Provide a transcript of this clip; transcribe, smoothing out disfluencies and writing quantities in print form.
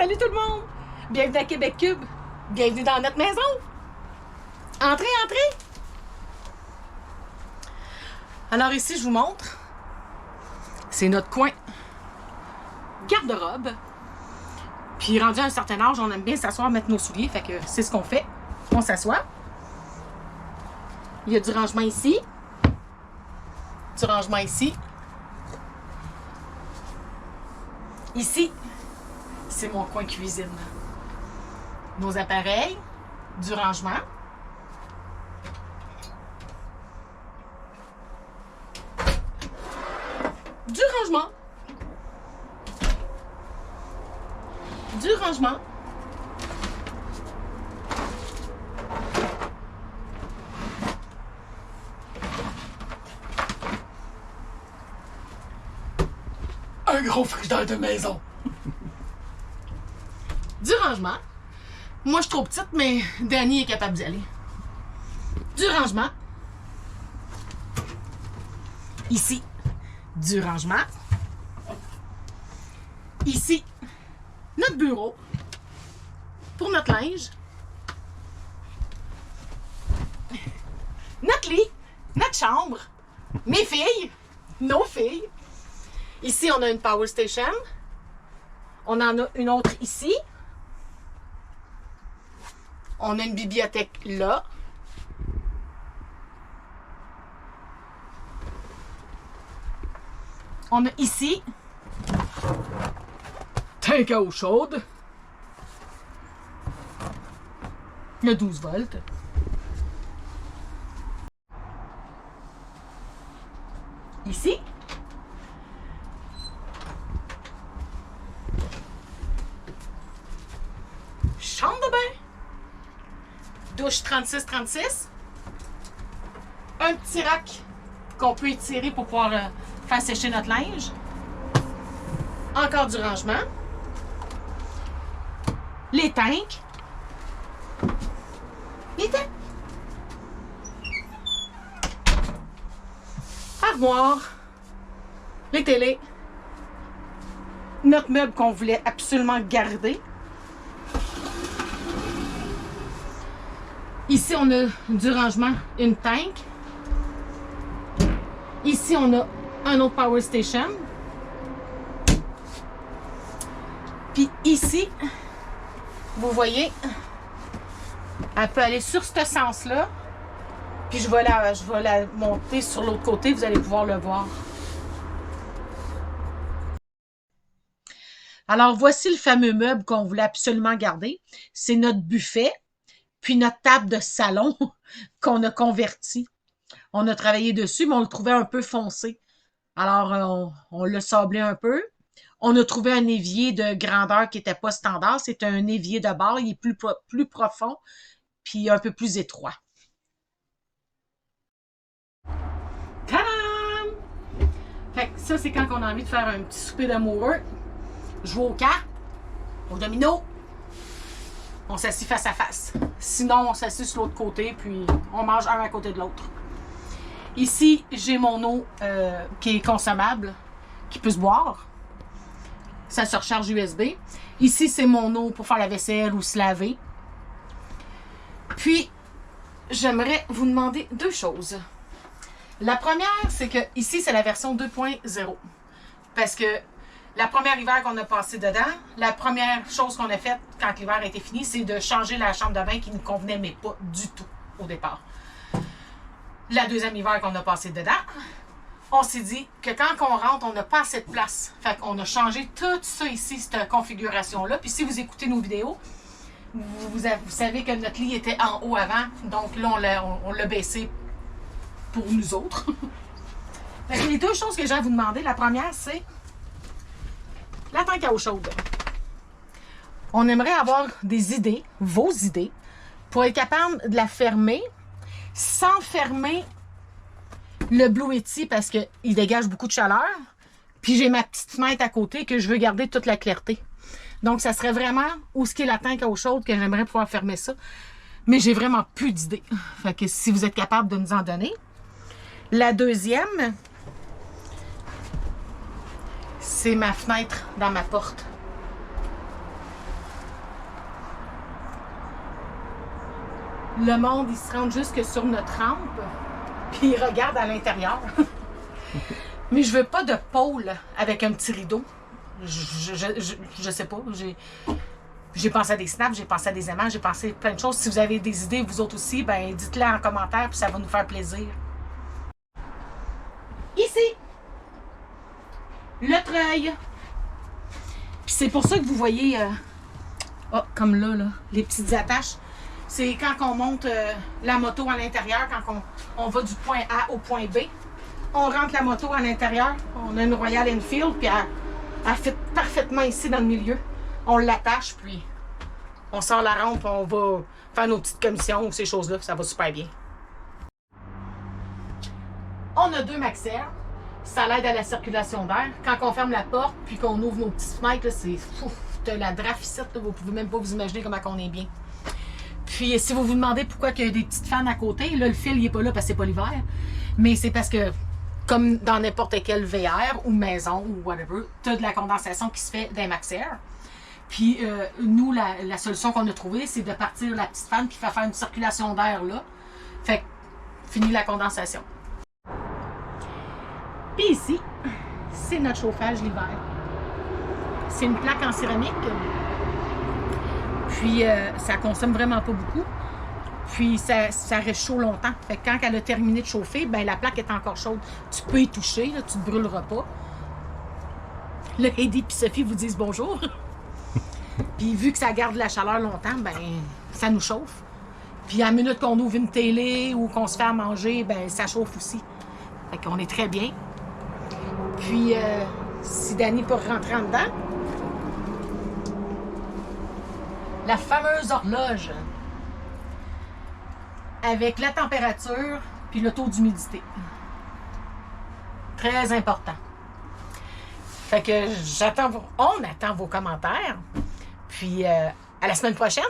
Salut tout le monde! Bienvenue à Québec Cube. Bienvenue dans notre maison. Entrez, entrez! Alors ici, je vous montre. C'est notre coin garde-robe. Puis rendu à un certain âge, on aime bien s'asseoir, mettre nos souliers. Fait que c'est ce qu'on fait. On s'assoit. Il y a du rangement ici. Du rangement ici. Ici, c'est mon coin cuisine. Nos appareils, du rangement. Du rangement. Du rangement. Un gros frigidaire de maison. Du rangement. Moi, je suis trop petite, mais Danny est capable d'y aller. Du rangement. Ici, du rangement. Ici, notre bureau pour notre linge. Notre lit, notre chambre, mes filles, nos filles. Ici, on a une power station. On en a une autre ici. On a une bibliothèque là. On a ici tank à eau chaude. Le 12 volts. Ici. Chambre de bain. Douche 36-36. Un petit rack qu'on peut étirer pour pouvoir faire sécher notre linge. Encore du rangement. Les tanks. Les tanks. Armoire. Les télés. Notre meuble qu'on voulait absolument garder. Ici, on a du rangement, une tank. Ici, on a un autre power station. Puis ici, vous voyez, elle peut aller sur ce sens-là. Puis je vais la monter sur l'autre côté, vous allez pouvoir le voir. Alors, voici le fameux meuble qu'on voulait absolument garder. C'est notre buffet. Puis notre table de salon qu'on a convertie. On a travaillé dessus, mais on le trouvait un peu foncé. Alors, on l'a sablé un peu. On a trouvé un évier de grandeur qui n'était pas standard. C'est un évier de bar. Il est plus profond, puis un peu plus étroit. Tadam! Fait que ça, c'est quand on a envie de faire un petit souper d'amoureux. Jouer aux cartes, au domino. On s'assit face à face. Sinon, on s'assit sur l'autre côté, puis on mange un à côté de l'autre. Ici, j'ai mon eau qui est consommable, qui peut se boire. Ça se recharge USB. Ici, c'est mon eau pour faire la vaisselle ou se laver. Puis, j'aimerais vous demander deux choses. La première, c'est que ici, c'est la version 2.0. Parce que la première hiver qu'on a passé dedans, la première chose qu'on a faite quand l'hiver a été fini, c'est de changer la chambre de bain qui ne nous convenait, mais pas du tout au départ. La deuxième hiver qu'on a passé dedans, on s'est dit que quand on rentre, on n'a pas assez de place. Fait qu'on a changé tout ça ici, cette configuration-là. Puis si vous écoutez nos vidéos, vous savez que notre lit était en haut avant. Donc là, on l'a baissé pour nous autres. Fait que les deux choses que j'ai à vous demander, la première, c'est la tank à eau chaude. On aimerait avoir des idées, vos idées, pour être capable de la fermer sans fermer le Blue Yeti parce qu'il dégage beaucoup de chaleur. Puis j'ai ma petite fenêtre à côté que je veux garder toute la clarté. Donc, ça serait vraiment où ce qu'est la tank à eau chaude que j'aimerais pouvoir fermer ça. Mais j'ai vraiment plus d'idées. Fait que si vous êtes capable de nous en donner. La deuxième, c'est ma fenêtre dans ma porte. le monde, il se rend jusque sur notre rampe, puis il regarde à l'intérieur. Mais je veux pas de pôle avec un petit rideau. Je sais pas. J'ai pensé à des snaps, j'ai pensé à des aimants, j'ai pensé à plein de choses. Si vous avez des idées, vous autres aussi, ben dites-les en commentaire, puis ça va nous faire plaisir. Ici, le treuil. Puis c'est pour ça que vous voyez, comme là, les petites attaches. C'est quand on monte la moto à l'intérieur, quand on va du point A au point B. On rentre la moto à l'intérieur. On a une Royal Enfield, puis elle fit parfaitement ici dans le milieu. On l'attache, puis on sort la rampe, on va faire nos petites commissions, ces choses-là, ça va super bien. On a 2 maxières. Ça l'aide à la circulation d'air. Quand on ferme la porte, puis qu'on ouvre nos petites fenêtres, c'est fou. De la draficette, vous pouvez même pas vous imaginer comment on est bien. Puis si vous vous demandez pourquoi il y a des petites fans à côté, là, le fil il est pas là parce que c'est pas l'hiver. Mais c'est parce que, comme dans n'importe quel VR ou maison ou whatever, tu as de la condensation qui se fait dans les maxières. Puis nous, la solution qu'on a trouvée, c'est de partir la petite fan qui fait faire une circulation d'air là. Fait que, fini la condensation. Puis ici, c'est notre chauffage l'hiver. C'est une plaque en céramique. Puis ça consomme vraiment pas beaucoup. Puis ça reste chaud longtemps. Fait que quand elle a terminé de chauffer, ben la plaque est encore chaude. Tu peux y toucher, là, tu ne te brûleras pas. Là, Heidi et Sophie vous disent bonjour. Puis vu que ça garde la chaleur longtemps, ben ça nous chauffe. Puis à la minute qu'on ouvre une télé ou qu'on se fait à manger, ben ça chauffe aussi. Fait qu'on est très bien. Puis si Dani peut rentrer en dedans, la fameuse horloge avec la température puis le taux d'humidité. Très important. Fait que on attend vos commentaires. Puis à la semaine prochaine.